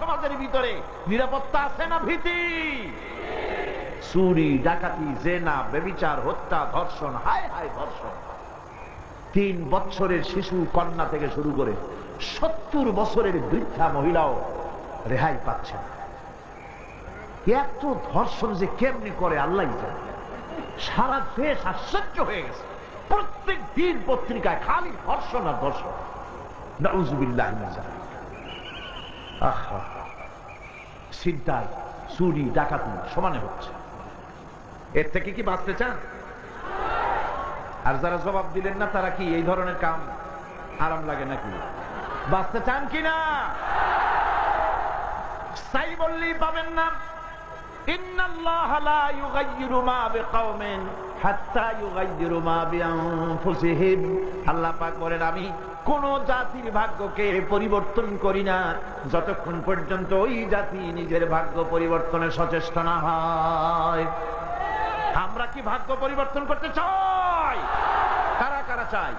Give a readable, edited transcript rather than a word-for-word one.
সমাজের ভিতরে নিরাপত্তা আছে না ভীতি? চুরি, ডাকাতি, জেনা, ব্যভিচার, হত্যা, ধর্ষণ, হায় হায় ধর্ষণ। 3 বছরের শিশু কন্যা থেকে শুরু করে 70 বছরের বৃদ্ধা মহিলাও রেহাই পাচ্ছে না। এত ধর্ষণ যে কেমনি করে আল্লাহ জানে। সারা দেশ আশ্চর্য হয়ে গেছে, প্রত্যেক দিন পত্রিকায় খালি ধর্ষণ আর ধর্ষণ। নাউযুবিল্লাহ মিন যালিক। আহা, ছিনতাই, চুরি, ডাকাতি সমানে হচ্ছে। এর থেকে কি বাঁচতে চান? আর যারা জবাব দিলেন না তারা কি এই ধরনের কাম আরাম লাগে নাকি? বাঁচতে চান কিনা? সাই বললেই পাবেন না। ইন্নাল্লাহা লা ইউগাইয়িরু মা বিকাওমিন হাত্তা ইউগাইয়িরু মা বিআনফুসিহিম। আল্লাহ পাক বলেন, আমি কোন জাতির ভাগ্যকে পরিবর্তন করি না যতক্ষণ পর্যন্ত ওই জাতি নিজের ভাগ্য পরিবর্তনের সচেষ্ট না হয়। আমরা কি ভাগ্য পরিবর্তন করতে চাই? কারা কারা চাই?